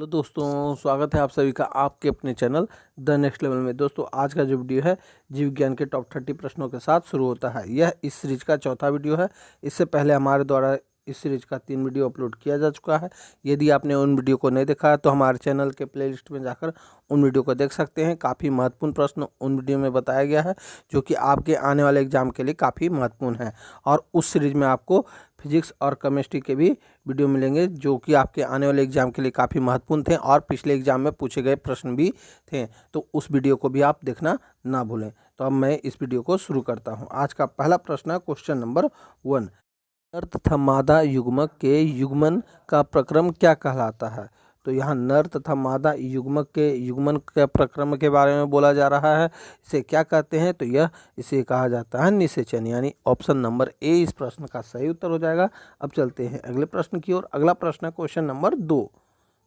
Hello दोस्तों, स्वागत है आप सभी का आपके अपने चैनल द नेक्स्ट लेवल में। दोस्तों, आज का जो वीडियो है जीव विज्ञान के टॉप 30 प्रश्नों के साथ शुरू होता है। यह इस सीरीज का चौथा वीडियो है। इससे पहले हमारे द्वारा इस सीरीज का 3 वीडियो अपलोड किया जा चुका है। यदि आपने उन वीडियो को नहीं देखा है तो हमारे चैनल के प्लेलिस्ट में जाकर उन वीडियो को देख सकते हैं। काफ़ी महत्वपूर्ण प्रश्न उन वीडियो में बताया गया है जो कि आपके आने वाले एग्जाम के लिए काफ़ी महत्वपूर्ण है। और उस सीरीज में आपको फिजिक्स और केमिस्ट्री के भी वीडियो मिलेंगे जो कि आपके आने वाले एग्जाम के लिए काफ़ी महत्वपूर्ण थे और पिछले एग्जाम में पूछे गए प्रश्न भी थे। तो उस वीडियो को भी आप देखना ना भूलें। तो अब मैं इस वीडियो को शुरू करता हूं। आज का पहला प्रश्न है क्वेश्चन नंबर 1। नर तथा मादा युग्मक के युग्मन का प्रक्रम क्या कहलाता है? तो यहाँ नर तथा मादा युग्मक के युग्मन के प्रक्रम के बारे में बोला जा रहा है। इसे क्या कहते हैं? तो यह इसे कहा जाता है निषेचन, यानी ऑप्शन नंबर ए इस प्रश्न का सही उत्तर हो जाएगा। अब चलते हैं अगले प्रश्न की ओर। अगला प्रश्न क्वेश्चन नंबर 2।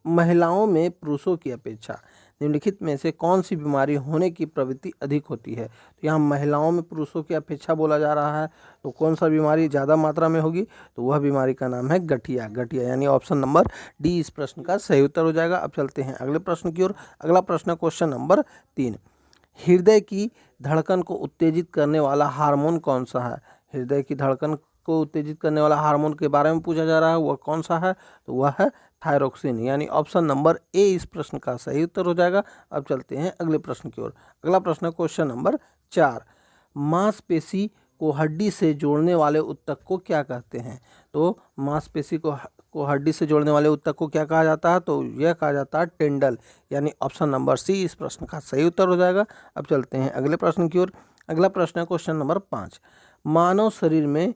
महिलाओं में पुरुषों की अपेक्षा निम्नलिखित में से कौन सी बीमारी होने की प्रवृत्ति अधिक होती है? तो यहाँ महिलाओं में पुरुषों की अपेक्षा बोला जा रहा है, तो कौन सा बीमारी ज़्यादा मात्रा में होगी? तो वह बीमारी का नाम है गठिया। गठिया यानी ऑप्शन नंबर डी इस प्रश्न का सही उत्तर हो जाएगा। अब चलते हैं अगले प्रश्न की ओर। अगला प्रश्न क्वेश्चन नंबर 3। हृदय की धड़कन को उत्तेजित करने वाला हार्मोन कौन सा है? हृदय की धड़कन को उत्तेजित करने वाला हार्मोन के बारे में पूछा जा रहा है, वह कौन सा है? तो वह है थायरोक्सिन, यानी ऑप्शन नंबर ए इस प्रश्न का सही उत्तर हो जाएगा। अब चलते हैं अगले प्रश्न की ओर। अगला प्रश्न क्वेश्चन नंबर 4। मांसपेशी को हड्डी से जोड़ने वाले ऊतक को क्या कहते हैं? तो मांसपेशी को हड्डी से जोड़ने वाले ऊतक को क्या कहा जाता है? तो यह कहा जाता है टेंडल, यानी ऑप्शन नंबर सी इस प्रश्न का सही उत्तर हो जाएगा। अब चलते हैं अगले प्रश्न की ओर। अगला प्रश्न है क्वेश्चन नंबर 5। मानव शरीर में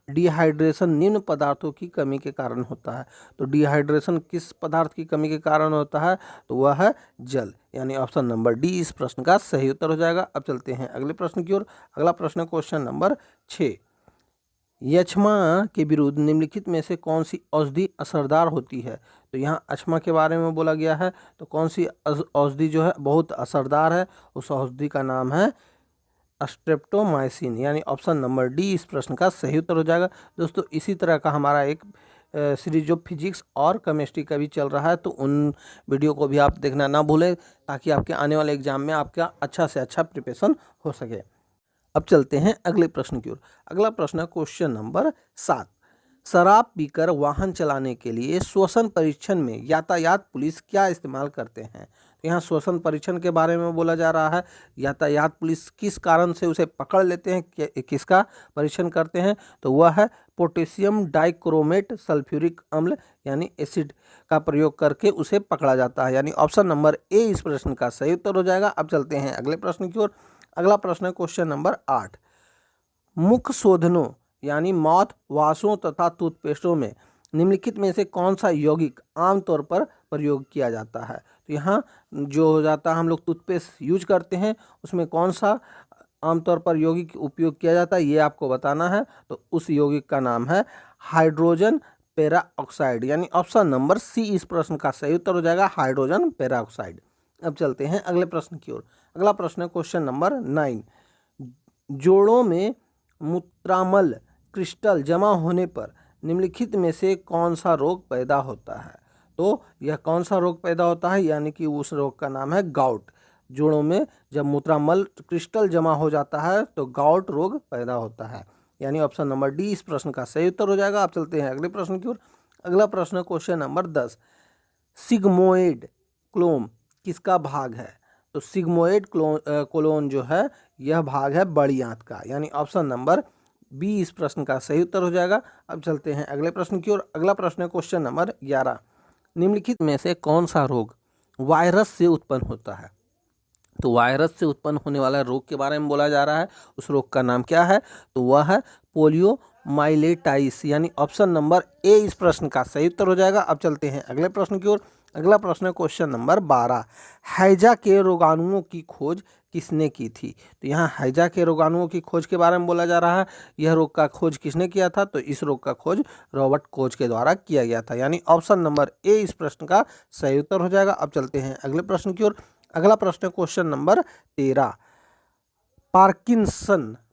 डिहाइड्रेशन निम्न पदार्थों की कमी के कारण होता है। तो डिहाइड्रेशन किस पदार्थ की कमी के कारण होता है? तो वह है जल, यानी ऑप्शन नंबर डी इस प्रश्न का सही उत्तर हो जाएगा। अब चलते हैं अगले प्रश्न की ओर। अगला प्रश्न क्वेश्चन नंबर 6। यक्ष्मा के विरुद्ध निम्नलिखित में से कौन सी औषधि असरदार होती है? तो यहाँ अक्षमा के बारे में बोला गया है, तो कौन सी औषधि जो है बहुत असरदार है? उस औषधि का नाम है स्ट्रेप्टोमाइसिन, यानी ऑप्शन नंबर डी इस प्रश्न का सही उत्तर हो जाएगा। दोस्तों, इसी तरह का हमारा एक सीरीज जो फिजिक्स और केमिस्ट्री का भी चल रहा है, तो उन वीडियो को भी आप देखना ना भूलें ताकि आपके आने वाले एग्जाम में आपका अच्छा से अच्छा प्रिपरेशन हो सके। अब चलते हैं अगले प्रश्न की ओर। अगला प्रश्न है क्वेश्चन नंबर 7। शराब पीकर वाहन चलाने के लिए श्वसन परीक्षण में यातायात पुलिस क्या इस्तेमाल करते हैं? यहाँ श्वसन परीक्षण के बारे में बोला जा रहा है। यातायात पुलिस किस कारण से उसे पकड़ लेते हैं, किसका परीक्षण करते हैं? तो वह है पोटेशियम डाइक्रोमेट सल्फ्यूरिक अम्ल, यानी एसिड का प्रयोग करके उसे पकड़ा जाता है, यानी ऑप्शन नंबर ए इस प्रश्न का सही उत्तर हो जाएगा। अब चलते हैं अगले प्रश्न की ओर। अगला प्रश्न है क्वेश्चन नंबर 8। मुख शोधनों यानी माउथ वाशों तथा टूथपेस्टों में निम्नलिखित में से कौन सा यौगिक आमतौर पर प्रयोग किया जाता है? तो यहाँ जो हो जाता है, हम लोग टूथपेस्ट यूज करते हैं, उसमें कौन सा आमतौर पर यौगिक उपयोग किया जाता है ये आपको बताना है। तो उस यौगिक का नाम है हाइड्रोजन पेरा ऑक्साइड, यानी ऑप्शन नंबर सी इस प्रश्न का सही उत्तर हो जाएगा, हाइड्रोजन पेरा ऑक्साइड। अब चलते हैं अगले प्रश्न की ओर। अगला प्रश्न है क्वेश्चन नंबर 9। जोड़ों में मूत्रामल क्रिस्टल जमा होने पर निम्नलिखित में से कौन सा रोग पैदा होता है? तो यह कौन सा रोग पैदा होता है, यानी कि उस रोग का नाम है गाउट। जोड़ों में जब मूत्रामल क्रिस्टल जमा हो जाता है तो गाउट रोग पैदा होता है, यानी ऑप्शन नंबर डी इस प्रश्न का सही उत्तर हो जाएगा। आप चलते हैं अगले प्रश्न की ओर। अगला प्रश्न क्वेश्चन नंबर 10। सिग्मोइड क्लोम किसका भाग है? तो सिग्मोइड कोलोन जो है यह भाग है बड़ी आंत का, यानी ऑप्शन नंबर बी इस प्रश्न का सही उत्तर हो जाएगा। अब चलते हैं अगले प्रश्न की ओर। अगला प्रश्न है क्वेश्चन नंबर 11। निम्नलिखित में से कौन सा रोग वायरस से उत्पन्न होता है? तो वायरस से उत्पन्न होने वाला रोग के बारे में बोला जा रहा है। उस रोग का नाम क्या है? तो वह है पोलियोमाइलेटाइस, यानी ऑप्शन नंबर ए इस प्रश्न का सही उत्तर हो जाएगा। अब चलते हैं अगले प्रश्न की ओर। अगला प्रश्न है क्वेश्चन नंबर 12। हैजा के रोगाणुओं की खोज किसने की थी? तो यहाँ हैजा के रोगाणुओं की खोज के बारे में बोला जा रहा है। यह रोग का खोज किसने किया था? तो इस रोग का खोज रॉबर्ट कोच के द्वारा किया गया था, यानी ऑप्शन नंबर ए इस प्रश्न का सही उत्तर हो जाएगा। अब चलते हैं अगले प्रश्न की ओर। अगला प्रश्न है क्वेश्चन नंबर 13।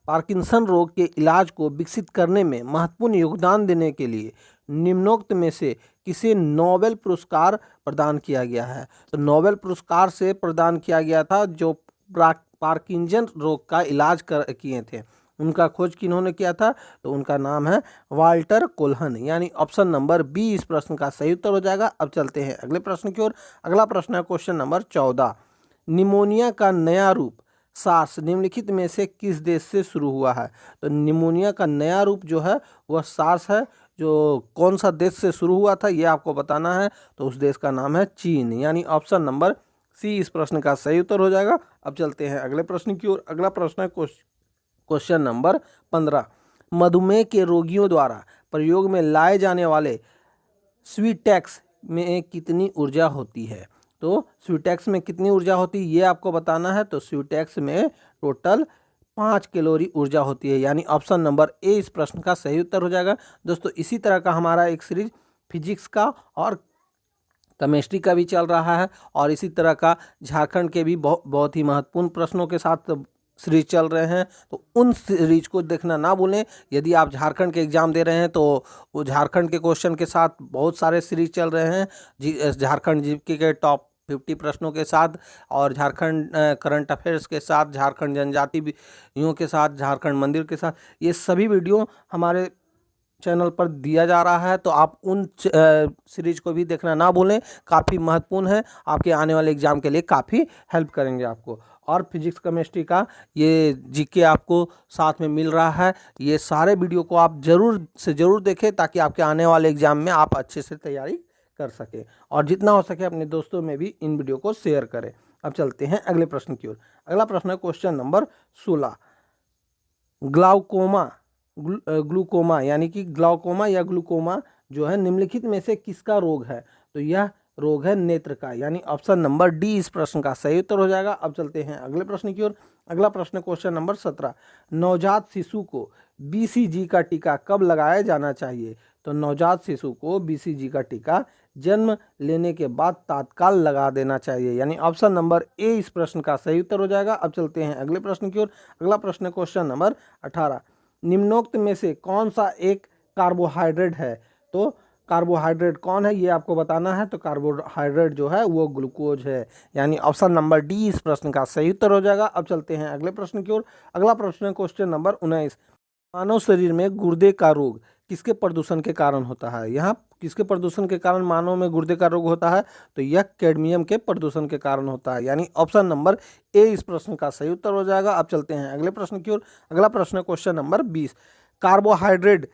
पार्किंसन रोग के इलाज को विकसित करने में महत्वपूर्ण योगदान देने के लिए निम्नोक्त में से किसे नोबेल पुरस्कार प्रदान किया गया है? तो नोबेल पुरस्कार से प्रदान किया गया था जो पार्किंसन रोग का इलाज किए थे, उनका खोज किन्होंने किया था? तो उनका नाम है वाल्टर कोल्हन, यानी ऑप्शन नंबर बी इस प्रश्न का सही उत्तर हो जाएगा। अब चलते हैं अगले प्रश्न की ओर। अगला प्रश्न है क्वेश्चन नंबर 14। निमोनिया का नया रूप सार्स निम्नलिखित में से किस देश से शुरू हुआ है? तो निमोनिया का नया रूप जो है वह सार्स है, जो कौन सा देश से शुरू हुआ था ये आपको बताना है। तो उस देश का नाम है चीन, यानी ऑप्शन नंबर सी इस प्रश्न का सही उत्तर हो जाएगा। अब चलते हैं अगले प्रश्न की ओर। अगला प्रश्न है क्वेश्चन नंबर 15। मधुमेह के रोगियों द्वारा प्रयोग में लाए जाने वाले स्वीटेक्स में कितनी ऊर्जा होती है? तो स्वीटेक्स में कितनी ऊर्जा होती है ये आपको बताना है। तो स्वीटेक्स में टोटल 5 कैलोरी ऊर्जा होती है, यानी ऑप्शन नंबर ए इस प्रश्न का सही उत्तर हो जाएगा। दोस्तों इसी तरह का हमारा एक सीरीज फिजिक्स का और केमिस्ट्री का भी चल रहा है, और इसी तरह का झारखंड के भी बहुत ही महत्वपूर्ण प्रश्नों के साथ सीरीज चल रहे हैं। तो उन सीरीज को देखना ना भूलें। यदि आप झारखंड के एग्जाम दे रहे हैं तो वो झारखंड के क्वेश्चन के साथ बहुत सारे सीरीज चल रहे हैं, झारखंड जीके के टॉप 50 प्रश्नों के साथ, और झारखंड करंट अफेयर्स के साथ, झारखंड जनजातियों के साथ, झारखंड मंदिर के साथ, ये सभी वीडियो हमारे चैनल पर दिया जा रहा है। तो आप उन सीरीज को भी देखना ना भूलें, काफ़ी महत्वपूर्ण है, आपके आने वाले एग्जाम के लिए काफ़ी हेल्प करेंगे आपको। और फिजिक्स केमिस्ट्री का ये जीके आपको साथ में मिल रहा है। ये सारे वीडियो को आप ज़रूर से ज़रूर देखें ताकि आपके आने वाले एग्जाम में आप अच्छे से तैयारी कर सकें, और जितना हो सके अपने दोस्तों में भी इन वीडियो को शेयर करें। अब चलते हैं अगले प्रश्न की ओर। अगला प्रश्न है क्वेश्चन नंबर 16। ग्लूकोमा यानी कि ग्लाउकोमा या ग्लूकोमा जो है निम्नलिखित में से किसका रोग है? तो यह रोग है नेत्र का, यानी ऑप्शन नंबर डी इस प्रश्न का सही उत्तर हो जाएगा। अब चलते हैं अगले प्रश्न की ओर। अगला प्रश्न क्वेश्चन नंबर 17। नवजात शिशु को BCG का टीका कब लगाया जाना चाहिए? तो नवजात शिशु को BCG का टीका जन्म लेने के बाद तात्काल लगा देना चाहिए, यानी ऑप्शन नंबर ए इस प्रश्न का सही उत्तर हो जाएगा। अब चलते हैं अगले प्रश्न की ओर। अगला प्रश्न क्वेश्चन नंबर 18। निम्नोक्त में से कौन सा एक कार्बोहाइड्रेट है? तो कार्बोहाइड्रेट कौन है ये आपको बताना है। तो कार्बोहाइड्रेट जो है वो ग्लूकोज है, यानी ऑप्शन नंबर डी इस प्रश्न का सही उत्तर हो जाएगा। अब चलते हैं अगले प्रश्न की ओर। अगला प्रश्न क्वेश्चन नंबर 19। मानव शरीर में गुर्दे का रोग किसके प्रदूषण के कारण होता है? यहाँ किसके प्रदूषण के कारण मानव में गुर्दे का रोग होता है? तो यह कैडमियम के प्रदूषण के कारण होता है, यानी ऑप्शन नंबर ए इस प्रश्न का सही उत्तर हो जाएगा। अब चलते हैं अगले प्रश्न की ओर। अगला प्रश्न क्वेश्चन नंबर 20। कार्बोहाइड्रेट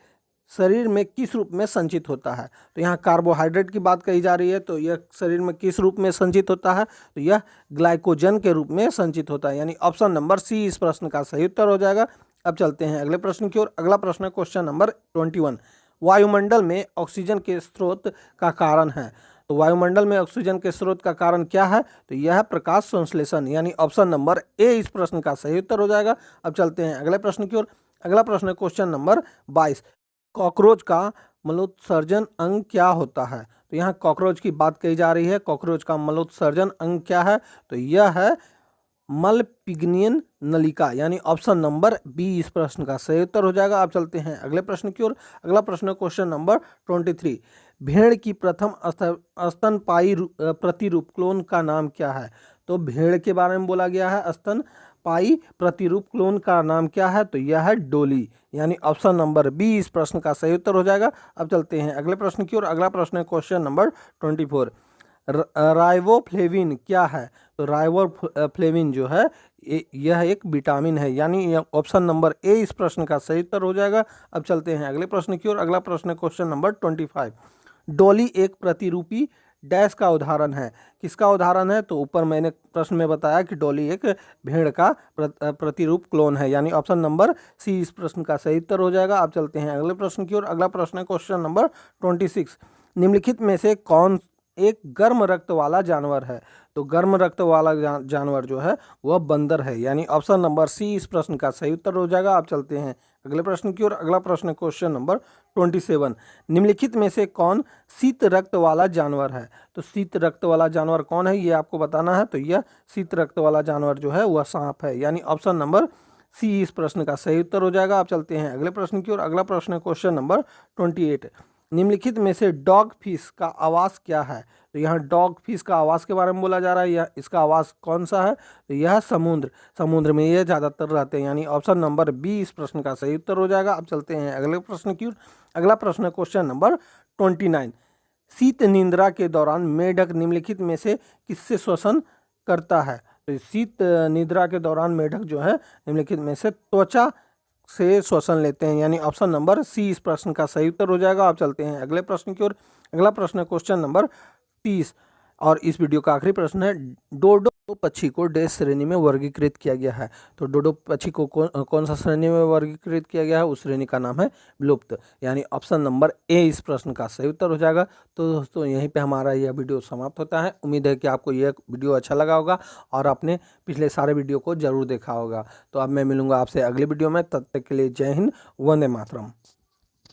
शरीर में किस रूप में संचित होता है? तो यहाँ कार्बोहाइड्रेट की बात कही जा रही है, तो यह शरीर में किस रूप में संचित होता है? तो यह ग्लाइकोजन के रूप में संचित होता है, यानी ऑप्शन नंबर सी इस प्रश्न का सही उत्तर हो जाएगा। अब चलते हैं अगले प्रश्न की ओर। अगला प्रश्न क्वेश्चन नंबर 21। वायुमंडल में ऑक्सीजन के स्रोत का कारण है? तो वायुमंडल में ऑक्सीजन के स्रोत का कारण क्या है? तो यह है प्रकाश संश्लेषण, यानी ऑप्शन नंबर ए इस प्रश्न का सही उत्तर हो जाएगा। अब चलते हैं अगले प्रश्न की ओर। अगला प्रश्न क्वेश्चन नंबर 22। कॉकरोच का मलोत्सर्जन अंग क्या होता है? तो यहाँ कॉकरोच की बात कही जा रही है। कॉकरोच का मलोत्सर्जन अंग क्या है? तो यह है मलपिग्नियन नलिका, यानी ऑप्शन नंबर बी इस प्रश्न का सही उत्तर हो जाएगा। आप चलते हैं अगले प्रश्न की ओर। अगला प्रश्न क्वेश्चन नंबर 23। भेड़ की प्रथम स्तनपायी प्रतिरूप क्लोन का नाम क्या है? तो भेड़ के बारे में बोला गया है, स्तनपायी प्रतिरूप क्लोन का नाम क्या है? तो यह है डोली, यानी ऑप्शन नंबर बी इस प्रश्न का सही उत्तर हो जाएगा। अब चलते हैं अगले प्रश्न की ओर। अगला प्रश्न क्वेश्चन नंबर 24। राइबोफ्लेविन क्या है? तो राइबोफ्लेविन जो है यह एक विटामिन है, यानी ऑप्शन नंबर ए इस प्रश्न का सही उत्तर हो जाएगा। अब चलते हैं अगले प्रश्न की ओर। अगला प्रश्न क्वेश्चन नंबर 25। डॉली एक प्रतिरूपी डैश का उदाहरण है, किसका उदाहरण है? तो ऊपर मैंने प्रश्न में बताया कि डॉली एक भेड़ का प्रतिरूप क्लोन है, यानी ऑप्शन नंबर सी इस प्रश्न का सही उत्तर हो जाएगा। अब चलते हैं अगले प्रश्न की ओर। अगला प्रश्न क्वेश्चन नंबर 26। निम्नलिखित में से कौन एक गर्म रक्त वाला जानवर है? तो गर्म रक्त वाला जानवर जो है वह बंदर है, यानी ऑप्शन नंबर सी इस प्रश्न का सही उत्तर हो जाएगा। आप चलते हैं अगले प्रश्न की ओर। अगला प्रश्न क्वेश्चन नंबर 27। निम्नलिखित में से कौन शीत रक्त वाला जानवर है? तो शीत रक्त वाला जानवर कौन है ये आपको बताना है। तो यह शीत रक्त वाला जानवर जो है वह सांप है, यानी ऑप्शन नंबर सी इस प्रश्न का सही उत्तर हो जाएगा। आप चलते हैं अगले प्रश्न की ओर। अगला प्रश्न क्वेश्चन नंबर 28। निम्नलिखित में से डॉग फिश का आवास क्या है? तो यहाँ डॉग फिश का आवास के बारे में बोला जा रहा है। यह इसका आवास कौन सा है? तो यह समुद्र में ये ज़्यादातर रहते हैं, यानी ऑप्शन नंबर बी इस प्रश्न का सही उत्तर हो जाएगा। अब चलते हैं अगले प्रश्न की ओर। अगला प्रश्न है क्वेश्चन नंबर 29। शीत निद्रा के दौरान मेढक निम्नलिखित में से किससे श्वसन करता है? तो शीत निद्रा के दौरान मेढक जो है निम्नलिखित में से त्वचा से श्वसन लेते हैं, यानी ऑप्शन नंबर सी इस प्रश्न का सही उत्तर हो जाएगा। आप चलते हैं अगले प्रश्न की ओर। अगला प्रश्न है क्वेश्चन नंबर 30 और इस वीडियो का आखिरी प्रश्न है। डोडो पक्षी को डैश श्रेणी में वर्गीकृत किया गया है? तो डोडो पक्षी को कौन सा श्रेणी में वर्गीकृत किया गया है? उस श्रेणी का नाम है विलुप्त, यानी ऑप्शन नंबर ए इस प्रश्न का सही उत्तर हो जाएगा। तो दोस्तों यहीं पे हमारा यह वीडियो समाप्त होता है। उम्मीद है कि आपको यह वीडियो अच्छा लगा होगा और आपने पिछले सारे वीडियो को जरूर देखा होगा। तो अब मैं मिलूंगा आपसे अगली वीडियो में, तब तक के लिए जय हिंद, वंदे मातरम।